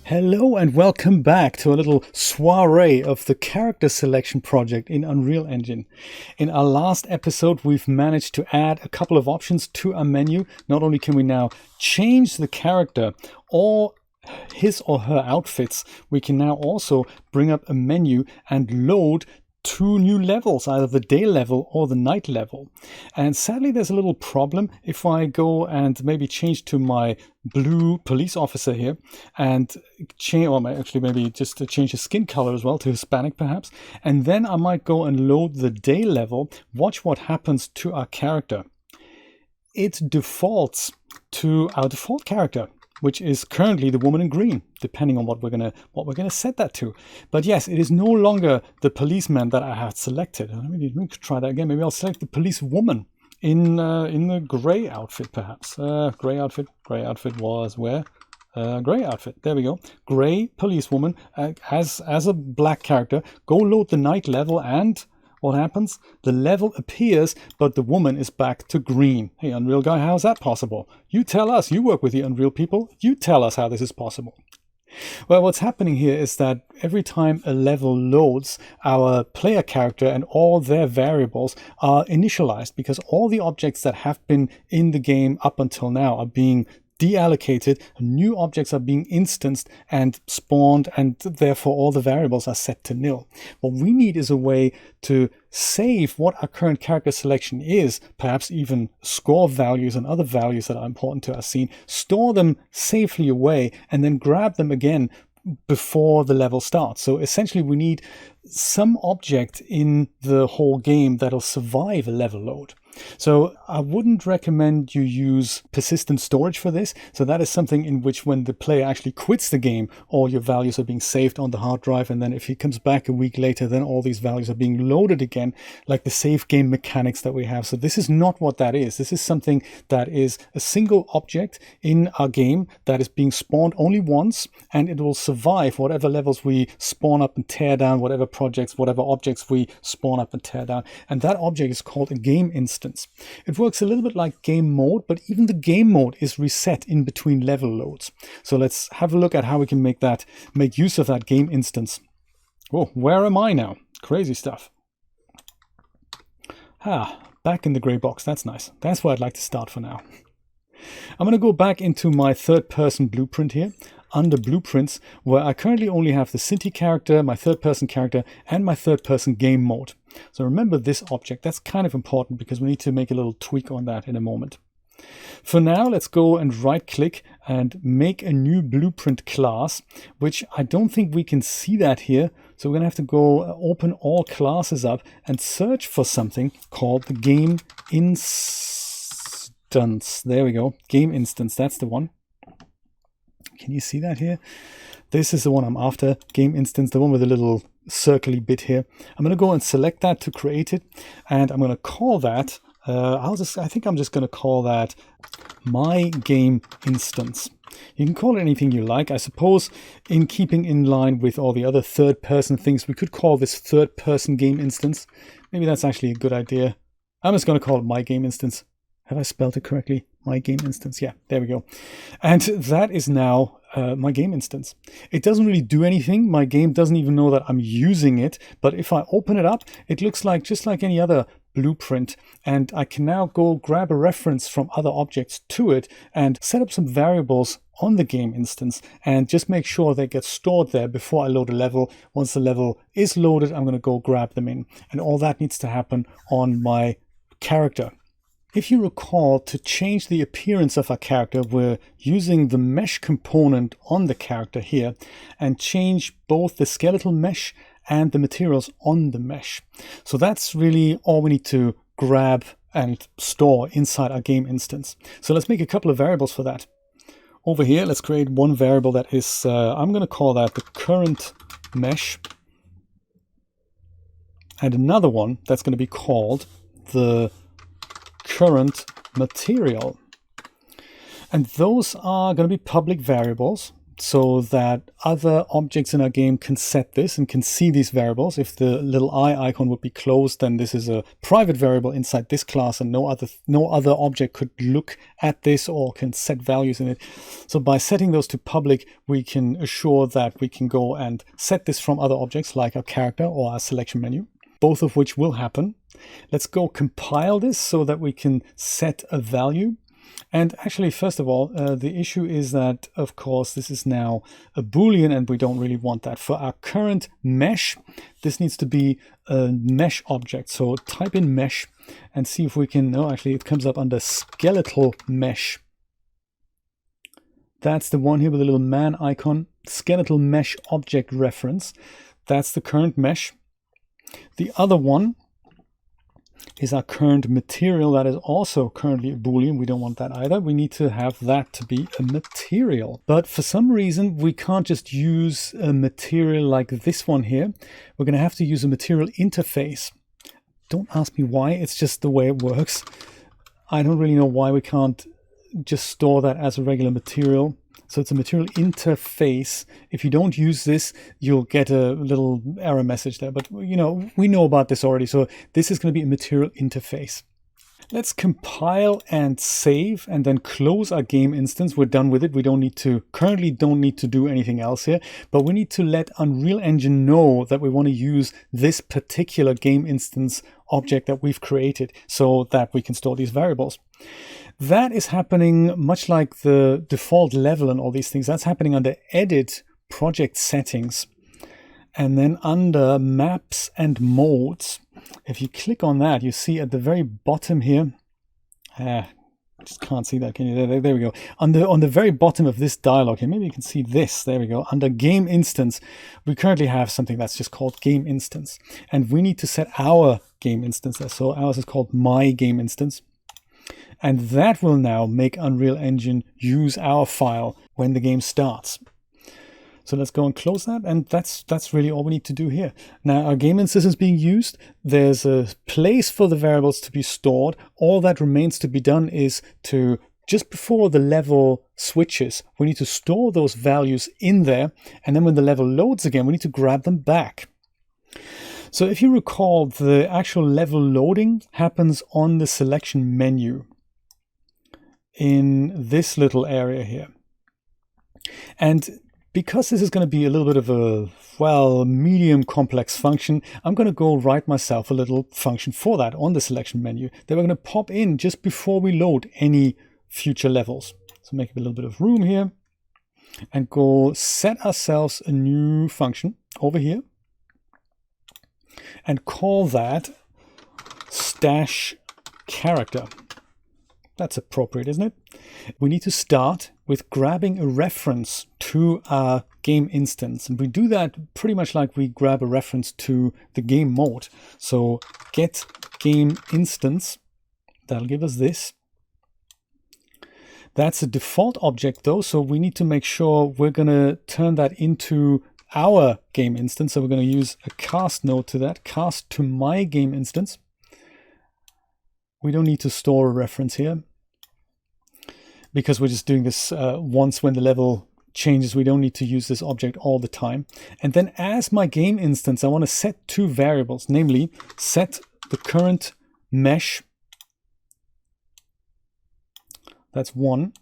Hello and welcome back to a little soiree of the character selection project in Unreal Engine. In our last episode, we've managed to add a couple of options to our menu. Not only can we now change the character or his or her outfits, we can now also bring up a menu and load two new levels, either the day level or the night level. And sadly, there's a little problem. If I go and maybe change to my blue police officer here and change, or actually maybe just to change his skin color as well to Hispanic perhaps, and then I might go and load the day level, watch what happens to our character. It defaults to our default character, which is currently the woman in green, depending on what we're gonna set that to. But yes, it is no longer the policeman that I had selected. Let me try that again. Maybe I'll select the police woman in the gray outfit, perhaps. Gray outfit was where? Gray outfit. There we go. Gray police woman as a black character. Go load the night level and what happens? The level appears, but the woman is back to green. Hey, Unreal guy, how's that possible? You tell us. You work with the Unreal people. You tell us how this is possible. Well, what's happening here is that every time a level loads, our player character and all their variables are initialized because all the objects that have been in the game up until now are being deallocated, new objects are being instanced and spawned, and therefore all the variables are set to nil. What we need is a way to save what our current character selection is, perhaps even score values and other values that are important to our scene, store them safely away, and then grab them again before the level starts. So essentially we need some object in the whole game that'll survive a level load. So I wouldn't recommend you use persistent storage for this. So that is something in which when the player actually quits the game, all your values are being saved on the hard drive. And then if he comes back a week later, then all these values are being loaded again, like the save game mechanics that we have. So this is not what that is. This is something that is a single object in our game that is being spawned only once, and it will survive whatever levels we spawn up and tear down, whatever projects, whatever objects we spawn up and tear down. And that object is called a game instance. It works a little bit like game mode, but even the game mode is reset in between level loads. So let's have a look at how we can make use of that game instance. Oh, where am I now? Crazy stuff. Back in the gray box. That's nice. That's where I'd like to start for now. I'm going to go back into my third-person blueprint here, under blueprints, where I currently only have the Cinti character, my third-person character, and my third-person game mode. So remember this object. That's kind of important because we need to make a little tweak on that in a moment. For now, let's go and right-click and make a new blueprint class, which I don't think we can see that here. So we're going to have to go open all classes up and search for something called the game instance. There we go. Game instance. That's the one. Can you see that here? This is the one I'm after. Game instance, the one with a little circly bit here. I'm going to go and select that to create it. And I'm going to call that, I think I'm just going to call that my game instance. You can call it anything you like. I suppose in keeping in line with all the other third-person things, we could call this third-person game instance. Maybe that's actually a good idea. I'm just going to call it my game instance. Have I spelled it correctly? My game instance. Yeah, there we go. And that is now my game instance. It doesn't really do anything. My game doesn't even know that I'm using it. But if I open it up, it looks like just like any other blueprint. And I can now go grab a reference from other objects to it and set up some variables on the game instance and just make sure they get stored there before I load a level. Once the level is loaded, I'm going to go grab them in. And all that needs to happen on my character. If you recall, to change the appearance of our character, we're using the mesh component on the character here and change both the skeletal mesh and the materials on the mesh. So that's really all we need to grab and store inside our game instance. So let's make a couple of variables for that. Over here, let's create one variable that is, I'm going to call that the current mesh. And another one that's going to be called the current material. And those are going to be public variables. so that other objects in our game can set this and can see these variables. If the little eye icon would be closed, then this is a private variable inside this class, and no other object could look at this or can set values in it. So by setting those to public, we can assure that we can go and set this from other objects like our character or our selection menu, both of which will happen. Let's go compile this so that we can set a value. And actually, first of all, the issue is that, of course, this is now a Boolean and we don't really want that. For our current mesh, this needs to be a mesh object. So type in mesh and see if we can, no, actually it comes up under skeletal mesh. That's the one here with a little man icon, skeletal mesh object reference. That's the current mesh. The other one is our current material. That is also currently a Boolean. We don't want that either. We need to have that to be a material. But for some reason, we can't just use a material like this one here. We're going to have to use a material interface. Don't ask me why. It's just the way it works. I don't really know why we can't just store that as a regular material. So it's a material interface. If you don't use this, you'll get a little error message there. But, you know, we know about this already. So this is going to be a material interface. Let's compile and save and then close our game instance. We're done with it. We currently don't need to do anything else here. But we need to let Unreal Engine know that we want to use this particular game instance object that we've created so that we can store these variables. That is happening much like the default level and all these things. That's happening under Edit, Project Settings, and then under Maps and Modes. If you click on that, you see at the very bottom here, just can't see that, can you? There we go. On the very bottom of this dialog here, maybe you can see this. There we go. Under Game Instance, we currently have something that's just called Game Instance, and we need to set our game instance there. So ours is called My Game Instance. And that will now make Unreal Engine use our file when the game starts. So let's go and close that. And that's really all we need to do here. Now our game instance is being used. There's a place for the variables to be stored. All that remains to be done is to, just before the level switches, we need to store those values in there. And then when the level loads again, we need to grab them back. So if you recall, the actual level loading happens on the selection menu in this little area here. And because this is going to be a little bit of a, well, medium complex function, I'm going to go write myself a little function for that on the selection menu that we're going to pop in just before we load any future levels. So make a little bit of room here and go set ourselves a new function over here and call that stash character. That's appropriate, isn't it? We need to start with grabbing a reference to our game instance. And we do that pretty much like we grab a reference to the game mode. So get game instance, that'll give us this. That's a default object though, so we need to make sure we're going to turn that into our game instance. So we're going to use a cast node to that, cast to my game instance. We don't need to store a reference here because we're just doing this once when the level changes. We don't need to use this object all the time. And then as my game instance, I want to set two variables, namely set the current mesh. That's one.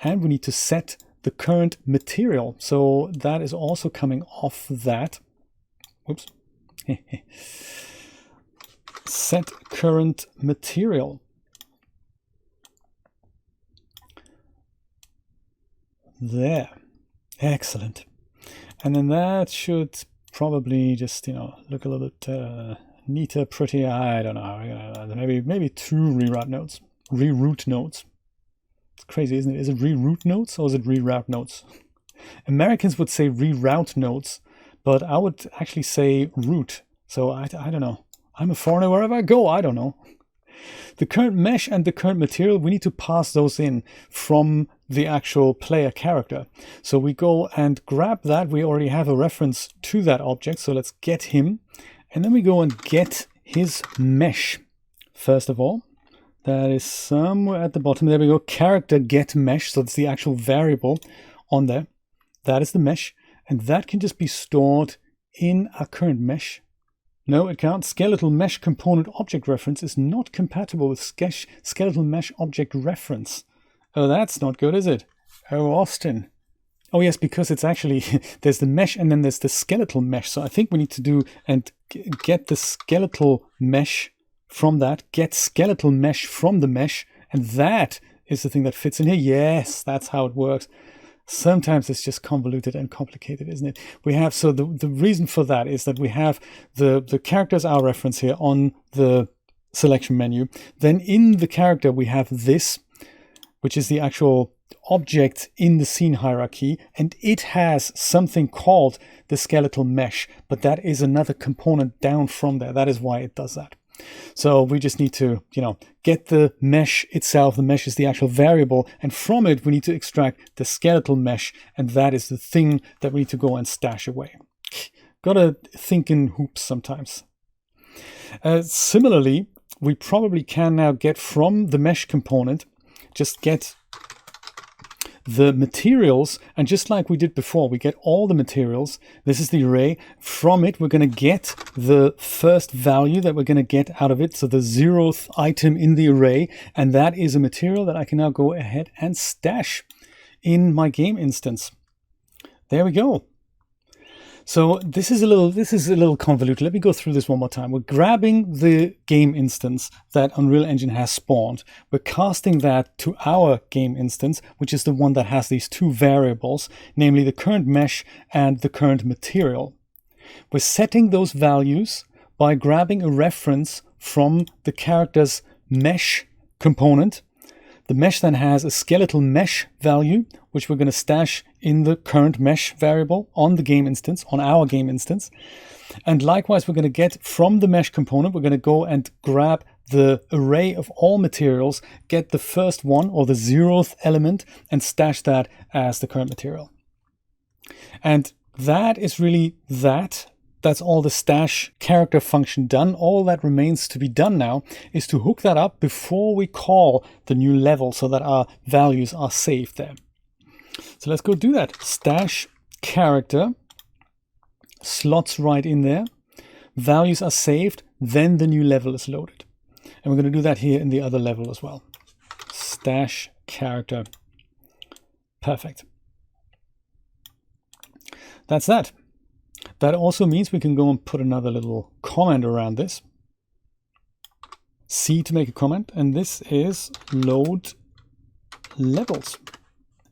And we need to set the current material. So that is also coming off that. Whoops. Set current material. There. Excellent. And then that should probably just, look a little bit neater, prettier. I don't know. Maybe two reroute nodes. Reroute nodes. It's crazy, isn't it? Is it reroute nodes or is it reroute nodes? Americans would say reroute nodes, but I would actually say route. So I don't know. I'm a foreigner wherever I go, I don't know. The current mesh and the current material, we need to pass those in from the actual player character. So we go and grab that. We already have a reference to that object. So let's get him. And then we go and get his mesh. First of all, that is somewhere at the bottom. There we go. Character get mesh. So it's the actual variable on there. That is the mesh, and that can just be stored in our current mesh. No, it can't. Skeletal mesh component object reference is not compatible with skeletal mesh object reference. Oh, that's not good, is it? Oh, Austin. Oh, yes, because it's actually, there's the mesh and then there's the skeletal mesh. So I think we need to do and get the skeletal mesh from that, get skeletal mesh from the mesh, and that is the thing that fits in here. Yes, that's how it works. Sometimes it's just convoluted and complicated, isn't it? We have, so the reason for that is that we have the characters our reference here on the selection menu. Then in the character, we have this, which is the actual object in the scene hierarchy, and it has something called the skeletal mesh, but that is another component down from there. That is why it does that. So we just need to, get the mesh itself. The mesh is the actual variable, and from it we need to extract the skeletal mesh, and that is the thing that we need to go and stash away. Gotta think in hoops sometimes. Similarly, we probably can now get from the mesh component, just get the materials, and just like we did before, we get all the materials. This is the array. From it, we're going to get the first value that we're going to get out of it, so the 0th item in the array, and that is a material that I can now go ahead and stash in my game instance. There we go. So this is a little convoluted. Let me go through this one more time. We're grabbing the game instance that Unreal Engine has spawned. We're casting that to our game instance, which is the one that has these two variables, namely the current mesh and the current material. We're setting those values by grabbing a reference from the character's mesh component. The mesh then has a skeletal mesh value, which we're going to stash in the current mesh variable on the game instance, on our game instance. And likewise, we're going to get from the mesh component, we're going to go and grab the array of all materials, get the first one or the 0th element, and stash that as the current material. And that is really that. That's all the stash character function done. All that remains to be done now is to hook that up before we call the new level so that our values are saved there. So let's go do that. Stash character, slots right in there. Values are saved, then the new level is loaded. And we're going to do that here in the other level as well. Stash character. Perfect. That's that. That also means we can go and put another little comment around this. C to make a comment, and this is load levels.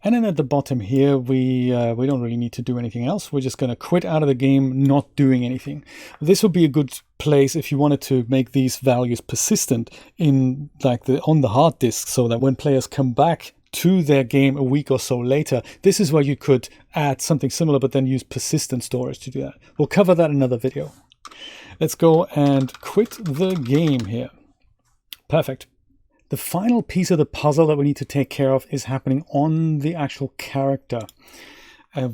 And then at the bottom here, we don't really need to do anything else. We're just going to quit out of the game, not doing anything. This would be a good place if you wanted to make these values persistent in on the hard disk, so that when players come back to their game a week or so later, this is where you could add something similar, but then use persistent storage to do that. We'll cover that in another video. Let's go and quit the game here. Perfect. The final piece of the puzzle that we need to take care of is happening on the actual character,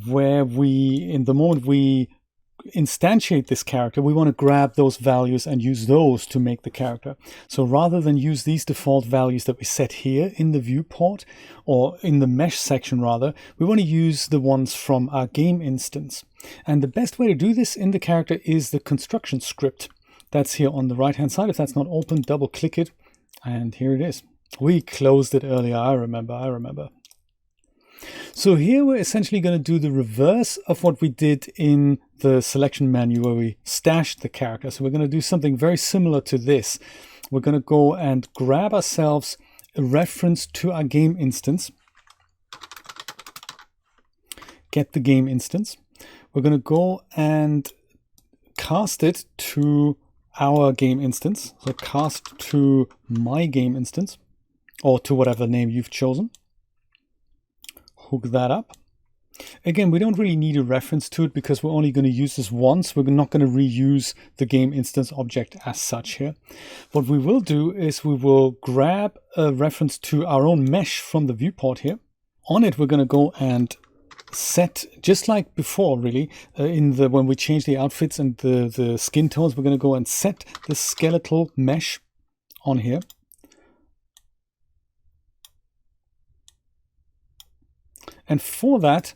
where in the moment we instantiate this character, we want to grab those values and use those to make the character. So rather than use these default values that we set here in the viewport, or in the mesh section rather, we want to use the ones from our game instance. And the best way to do this in the character is the construction script. That's here on the right hand side. If that's not open, double click it, and here it is. We closed it earlier, I remember. So here we're essentially going to do the reverse of what we did in the selection menu where we stashed the character. So we're going to do something very similar to this. We're going to go and grab ourselves a reference to our game instance. Get the game instance. We're going to go and cast it to our game instance. So cast to my game instance, or to whatever name you've chosen. Hook that up. Again, we don't really need a reference to it because we're only going to use this once. We're not going to reuse the game instance object as such here. What we will do is we will grab a reference to our own mesh from the viewport here. On it, we're going to go and set, just like before really, when we change the outfits and the skin tones, we're going to go and set the skeletal mesh on here. And for that,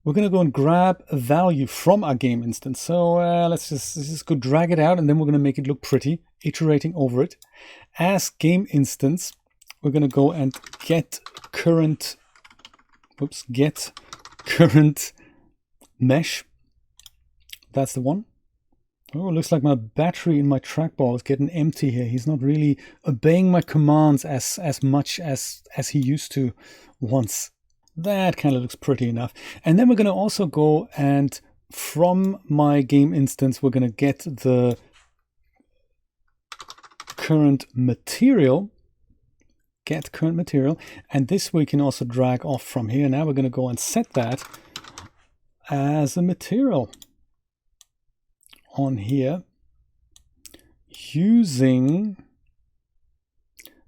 we're going to go and grab a value from our game instance. So let's just go drag it out, and then we're going to make it look pretty, iterating over it. As game instance, we're going to go and get current mesh. That's the one. Oh, it looks like my battery in my trackball is getting empty here. He's not really obeying my commands as much as he used to once. That kind of looks pretty enough. And then we're going to also go and from my game instance, we're going to get the current material. Get current material. And this we can also drag off from here. Now we're going to go and set that as a material on here using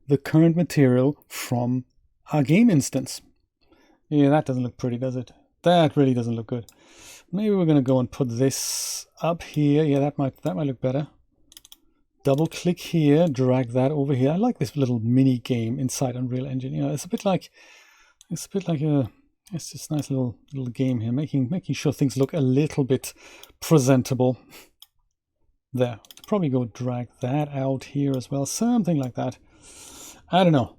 the current material from our game instance. Yeah, that doesn't look pretty, does it? That really doesn't look good. Maybe we're going to go and put this up here. Yeah, that might look better. Double click here, drag that over here. I like this little mini game inside Unreal Engine. You know, it's a bit like it's just a nice little game here, making sure things look a little bit presentable. There, probably go drag that out here as well, something like that. I don't know.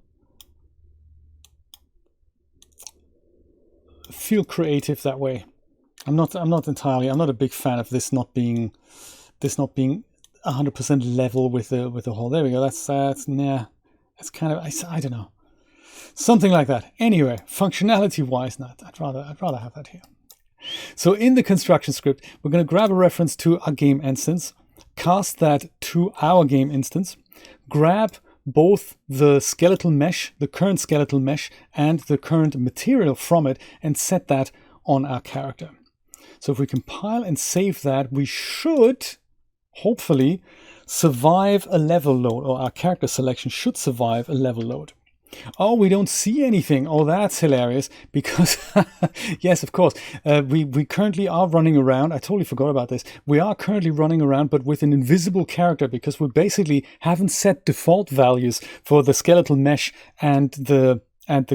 Feel creative that way. I'm not a big fan of this not being 100% level with the whole. There we go. That's kind of, I don't know, something like that. Anyway, functionality wise, not. I'd rather have that here. So in the construction script, we're going to grab a reference to our game instance, cast that to our game instance, grab both the skeletal mesh, the current skeletal mesh, and the current material from it, and set that on our character. So if we compile and save that, we should hopefully survive a level load, or our character selection should survive a level load. Oh, we don't see anything. Oh, that's hilarious, because yes, of course, we currently are running around. I totally forgot about this. We are currently running around, but with an invisible character, because we basically haven't set default values for the skeletal mesh and the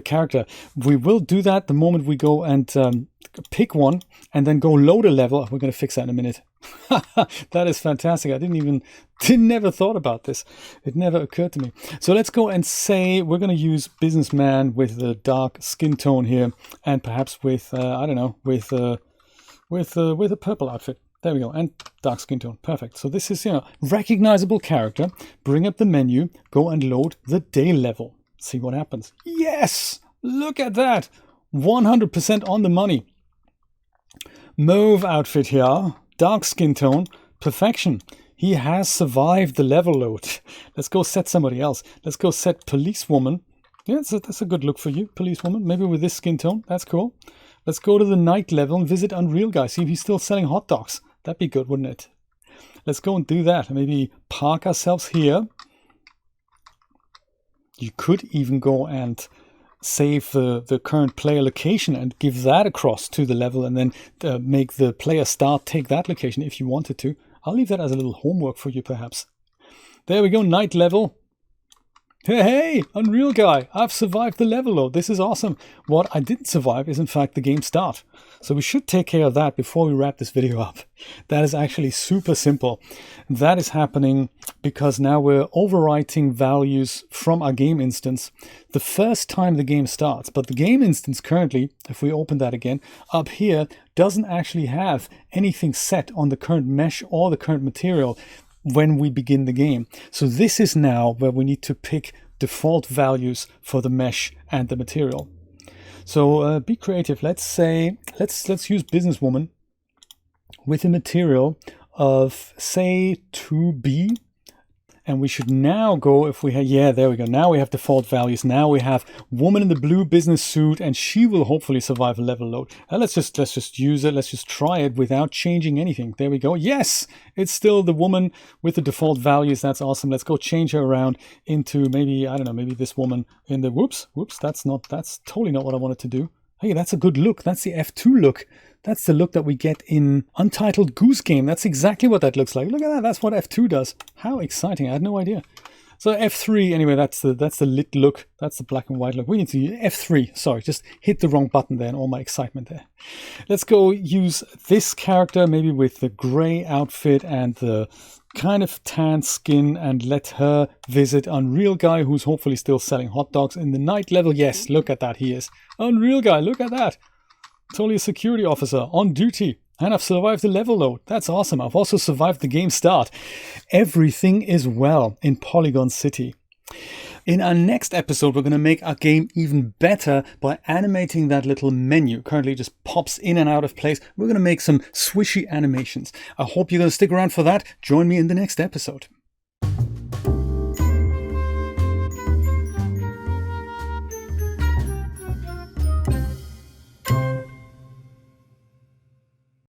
character. We will do that the moment we go and pick one and then go load a level. We're going to fix that in a minute. That is fantastic. I never thought about this. It never occurred to me. So let's go and say we're going to use businessman with the dark skin tone here, and perhaps with I don't know, with a purple outfit. There we go, and dark skin tone. Perfect. So this is, recognizable character. Bring up the menu, go and load the day level. See what happens. Yes! Look at that! 100% on the money. Mauve outfit here. Dark skin tone. Perfection. He has survived the level load. Let's go set somebody else. Let's go set policewoman. Yeah, that's a good look for you, policewoman. Maybe with this skin tone. That's cool. Let's go to the night level and visit Unreal Guy. See if he's still selling hot dogs. That'd be good, wouldn't it? Let's go and do that. Maybe park ourselves here. You could even go and save the current player location and give that across to the level, and then make the player take that location if you wanted to. I'll leave that as a little homework for you, perhaps. There we go, night level. Hey, Unreal Guy, I've survived the level load. This is awesome. What I didn't survive is, in fact, the game start. So we should take care of that before we wrap this video up. That is actually super simple. That is happening because now we're overwriting values from our game instance the first time the game starts. But the game instance currently, if we open that again, up here, doesn't actually have anything set on the current mesh or the current material when we begin the game. So this is now where we need to pick default values for the mesh and the material. So be creative. Let's say, let's use businesswoman with a material of, say, 2B. And we should now go, if we have, yeah, there we go. Now we have default values. Now we have woman in the blue business suit, and she will hopefully survive a level load. Let's just use it. Let's just try it without changing anything. There we go. Yes, it's still the woman with the default values. That's awesome. Let's go change her around into maybe, I don't know, maybe this woman in the, whoops, that's totally not what I wanted to do. Hey, that's a good look. That's the F2 look. That's the look that we get in Untitled Goose Game. That's exactly what that looks like. Look at that. That's what F2 does. How exciting. I had no idea. So F3, anyway, that's the lit look. That's the black and white look. We need to use F3. Sorry, just hit the wrong button there and all my excitement there. Let's go use this character, maybe with the gray outfit and the kind of tan skin, and let her visit Unreal Guy, who's hopefully still selling hot dogs in the night level. Yes, look at that, he is. Unreal Guy, look at that. Totally a security officer on duty. And I've survived the level load. That's awesome. I've also survived the game start. Everything is well in Polygon City. In our next episode, we're going to make our game even better by animating that little menu. Currently it just pops in and out of place. We're going to make some swishy animations. I hope you're going to stick around for that. Join me in the next episode.